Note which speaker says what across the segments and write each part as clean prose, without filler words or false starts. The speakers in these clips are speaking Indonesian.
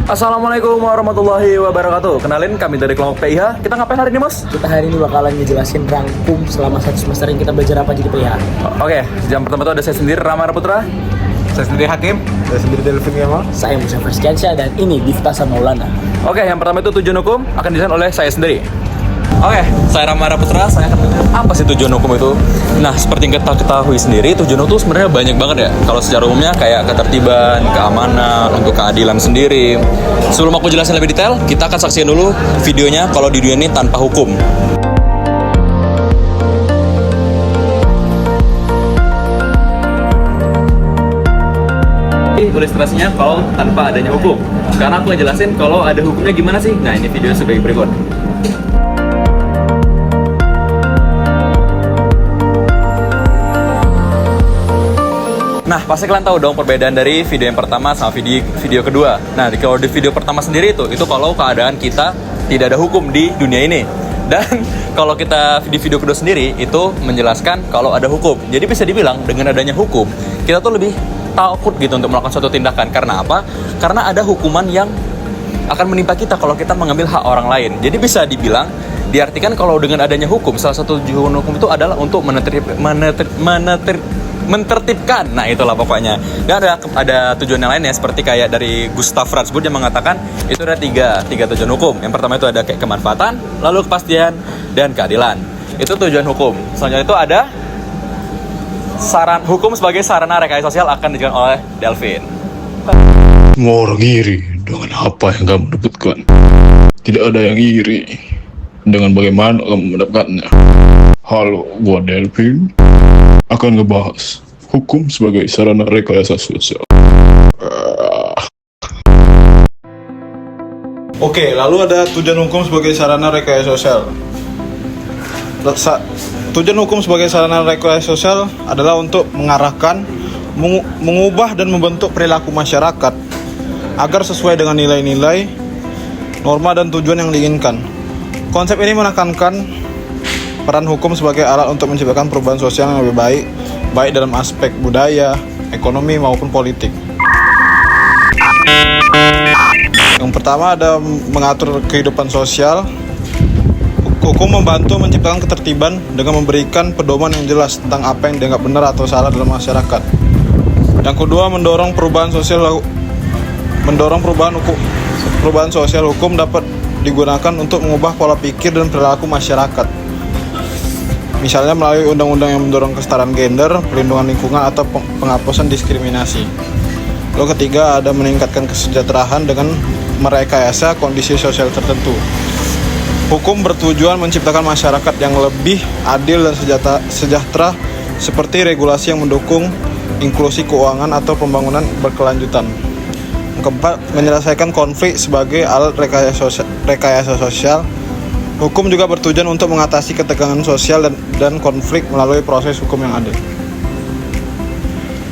Speaker 1: Assalamualaikum warahmatullahi wabarakatuh. Kenalin, kami dari kelompok PIH. Kita ngapain hari ini, Mas?
Speaker 2: Kita hari ini bakalan ngejelasin rangkum selama satu semester yang kita belajar apa jadi PIH.
Speaker 1: Oke, jam pertama itu ada saya sendiri, Rama Putra.
Speaker 3: Saya sendiri Hakim. Saya sendiri Delvin Yamal.
Speaker 2: Saya Musa Ferskiansyah dan ini Difta Maulana.
Speaker 1: Oke, yang pertama itu tujuan hukum akan dijelaskan oleh saya sendiri. Oke, saya Rama Putra. Saya akan menjelaskan apa sih tujuan hukum itu. Nah, seperti yang kita ketahui sendiri, tujuan hukum itu sebenarnya banyak banget ya. Kalau secara umumnya kayak ketertiban, keamanan, untuk keadilan sendiri. Sebelum aku jelasin lebih detail, kita akan saksikan dulu videonya kalau di dunia ini tanpa hukum. Ilustrasinya kalau tanpa adanya hukum. Sekarang aku ngejelasin kalau ada hukumnya gimana sih. Nah, ini video sebagai berikut. Nah, pasti kalian tahu dong perbedaan dari video yang pertama sama video kedua. Nah, kalau di video pertama sendiri itu kalau keadaan kita tidak ada hukum di dunia ini. Dan kalau kita di video kedua sendiri itu menjelaskan kalau ada hukum. Jadi bisa dibilang dengan adanya hukum, kita tuh lebih takut gitu untuk melakukan suatu tindakan. Karena apa? Karena ada hukuman yang akan menimpa kita kalau kita mengambil hak orang lain. Jadi bisa dibilang, diartikan kalau dengan adanya hukum, salah satu tujuan hukum itu adalah untuk menertibkan. Nah, itulah pokoknya. Dan ada tujuan yang lainnya, seperti kayak dari Gustav Ransburg yang mengatakan itu ada tiga tujuan hukum. Yang pertama itu ada kayak kemanfaatan, lalu kepastian, dan keadilan. Itu tujuan hukum. Selanjutnya itu ada hukum sebagai sarana rekayasa sosial akan dijelaskan oleh Delvin.
Speaker 4: Semua orang iri dengan apa yang kamu dapatkan. Tidak ada yang iri dengan bagaimana kamu mendapatkannya. Halo, gua Delvin akan ngebahas hukum sebagai sarana rekayasa sosial.
Speaker 3: Oke, lalu ada tujuan hukum sebagai sarana rekayasa sosial. Tujuan hukum sebagai sarana rekayasa sosial adalah untuk mengarahkan, mengubah dan membentuk perilaku masyarakat agar sesuai dengan nilai-nilai, norma dan tujuan yang diinginkan. Konsep ini menekankan peran hukum sebagai alat untuk menciptakan perubahan sosial yang lebih baik dalam aspek budaya, ekonomi maupun politik. Yang pertama ada mengatur kehidupan sosial. Hukum membantu menciptakan ketertiban dengan memberikan pedoman yang jelas tentang apa yang dianggap benar atau salah dalam masyarakat. Yang kedua, mendorong perubahan sosial. Perubahan sosial hukum dapat digunakan untuk mengubah pola pikir dan perilaku masyarakat. Misalnya melalui undang-undang yang mendorong kesetaraan gender, perlindungan lingkungan, atau penghapusan diskriminasi. Lalu ketiga, ada meningkatkan kesejahteraan dengan merekayasa kondisi sosial tertentu. Hukum bertujuan menciptakan masyarakat yang lebih adil dan sejahtera, seperti regulasi yang mendukung inklusi keuangan atau pembangunan berkelanjutan. Yang keempat, menyelesaikan konflik sebagai alat rekayasa sosial. Hukum juga bertujuan untuk mengatasi ketegangan sosial dan konflik melalui proses hukum yang adil.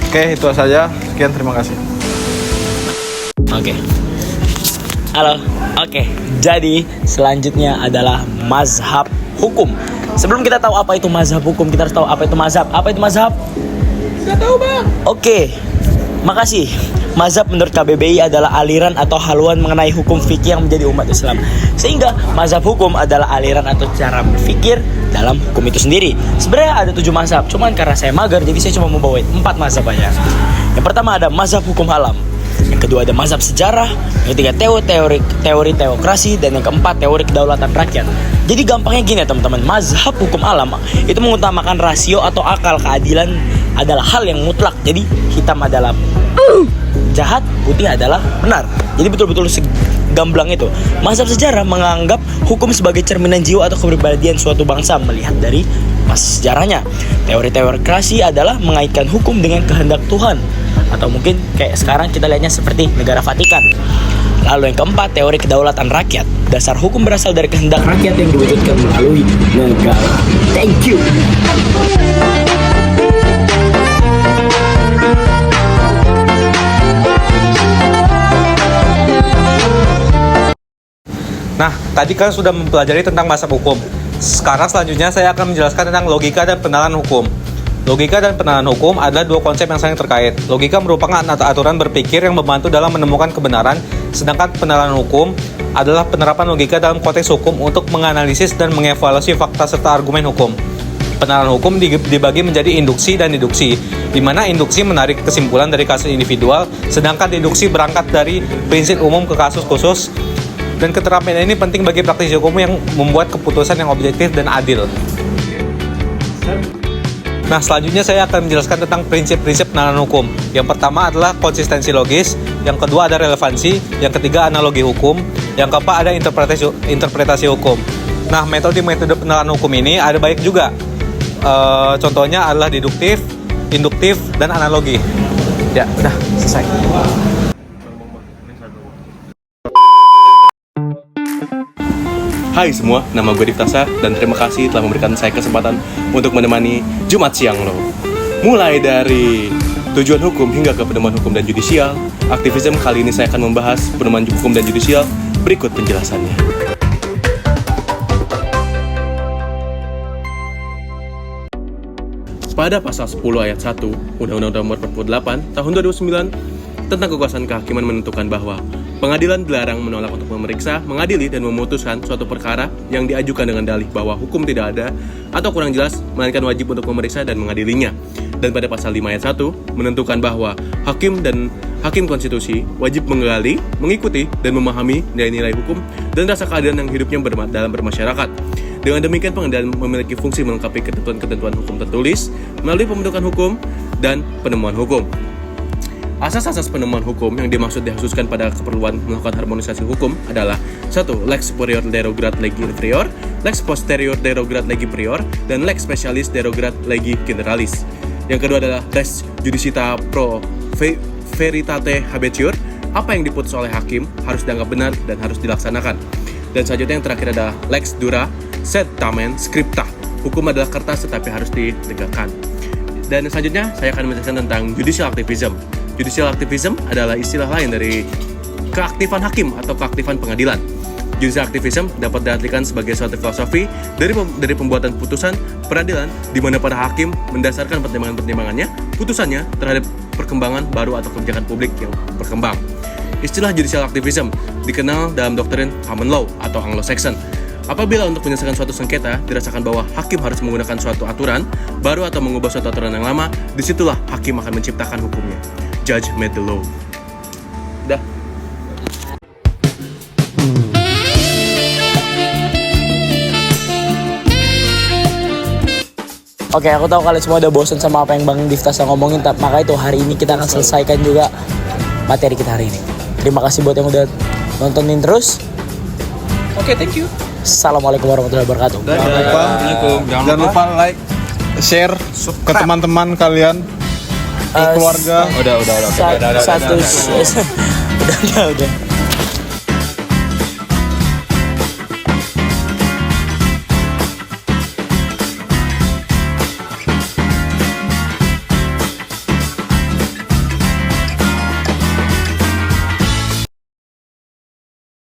Speaker 3: Oke, itu saja. Sekian, terima kasih.
Speaker 2: Oke. Halo. Oke. Jadi selanjutnya adalah mazhab hukum. Sebelum kita tahu apa itu mazhab hukum, kita harus tahu apa itu mazhab. Apa itu mazhab? Gak tahu, Bang. Oke. Makasih. Mazhab menurut KBBI adalah aliran atau haluan mengenai hukum fikih yang menjadi umat Islam. Sehingga mazhab hukum adalah aliran atau cara berpikir dalam hukum itu sendiri. Sebenarnya ada 7 mazhab, cuman karena saya mager jadi saya cuma mau bawain 4 mazhab aja. Yang pertama ada mazhab hukum alam. Yang kedua ada mazhab sejarah. Yang ketiga teori teokrasi. Dan yang keempat teori kedaulatan rakyat. Jadi gampangnya gini ya teman-teman, mazhab hukum alam itu mengutamakan rasio atau akal. Keadilan adalah hal yang mutlak. Jadi hitam adalah jahat, putih adalah benar. Jadi betul-betul segamblang itu. Mazhab sejarah menganggap hukum sebagai cerminan jiwa atau kepribadian suatu bangsa melihat dari masa sejarahnya. Teori teokrasi adalah mengaitkan hukum dengan kehendak Tuhan, atau mungkin kayak sekarang kita lihatnya seperti negara Vatikan. Lalu yang keempat, teori kedaulatan rakyat. Dasar hukum berasal dari kehendak rakyat yang diwujudkan melalui negara. Thank you.
Speaker 3: Nah, tadi kan sudah mempelajari tentang mazhab hukum. Sekarang selanjutnya saya akan menjelaskan tentang logika dan penerapan hukum. Logika dan penerapan hukum adalah dua konsep yang saling terkait. Logika merupakan aturan berpikir yang membantu dalam menemukan kebenaran
Speaker 5: Sedangkan penerapan hukum adalah penerapan logika dalam konteks hukum untuk menganalisis dan mengevaluasi fakta serta argumen hukum. Penerapan hukum dibagi menjadi induksi dan deduksi, di mana induksi menarik kesimpulan dari kasus individual, sedangkan deduksi berangkat dari prinsip umum ke kasus khusus. Dan keterampilan ini penting bagi praktisi hukum yang membuat keputusan yang objektif dan adil. Nah, selanjutnya saya akan menjelaskan tentang prinsip-prinsip penerapan hukum. Yang pertama adalah konsistensi logis, yang kedua ada relevansi, yang ketiga analogi hukum, yang keempat ada interpretasi hukum. Nah, metode-metode penerapan hukum ini ada baik juga. Contohnya adalah deduktif, induktif, dan analogi. Ya, udah selesai.
Speaker 6: Hai semua, nama gue Diftasa dan terima kasih telah memberikan saya kesempatan untuk menemani Jumat siang lo. Mulai dari tujuan hukum hingga ke pedoman hukum dan judisial, aktivisme kali ini saya akan membahas pedoman hukum dan judisial. Berikut penjelasannya. Pada pasal 10 ayat 1 Undang-Undang Nomor 48 Tahun 2009 tentang kekuasaan kehakiman menentukan bahwa pengadilan dilarang menolak untuk memeriksa, mengadili, dan memutuskan suatu perkara yang diajukan dengan dalih bahwa hukum tidak ada atau kurang jelas, melainkan wajib untuk memeriksa dan mengadilinya. Dan pada pasal 5 ayat 1 menentukan bahwa hakim konstitusi wajib menggali, mengikuti, dan memahami nilai-nilai hukum dan rasa keadilan yang hidupnya dalam bermasyarakat. Dengan demikian, pengadilan memiliki fungsi melengkapi ketentuan-ketentuan hukum tertulis melalui pembentukan hukum dan penemuan hukum. Asas-asas penemuan hukum yang dikhususkan pada keperluan melakukan harmonisasi hukum adalah 1. Lex superior derogat legi inferior, lex posterior derogat legi prior, dan lex specialis derogat legi generalis. Yang kedua adalah res judicata pro veritate habetior, apa yang diputus oleh hakim harus dianggap benar dan harus dilaksanakan. Dan selanjutnya yang terakhir adalah lex dura sed tamen scripta, hukum adalah kertas tetapi harus ditegakkan. Dan selanjutnya saya akan menjelaskan tentang judicial activism. Judicial activism adalah istilah lain dari keaktifan hakim atau keaktifan pengadilan. Judicial activism dapat diartikan sebagai suatu filosofi dari pembuatan putusan peradilan di mana para hakim mendasarkan pertimbangan-pertimbangannya, putusannya terhadap perkembangan baru atau kebijakan publik yang berkembang. Istilah judicial activism dikenal dalam doktrin common law atau Anglo-Saxon. Apabila untuk menyelesaikan suatu sengketa dirasakan bahwa hakim harus menggunakan suatu aturan baru atau mengubah suatu aturan yang lama, disitulah hakim akan menciptakan hukumnya. Judge made the law. Dah.
Speaker 2: Oke, aku tahu kalian semua udah bosan sama apa yang Bang Diftasa ngomongin, maka itu hari ini kita akan selesaikan juga materi kita hari ini. Terima kasih buat yang udah nontonin terus.
Speaker 5: Oke, thank you.
Speaker 2: Assalamualaikum warahmatullahi wabarakatuh.
Speaker 3: Jangan lupa like, share ke teman-teman kalian, ke keluarga.
Speaker 2: Udah. Udah.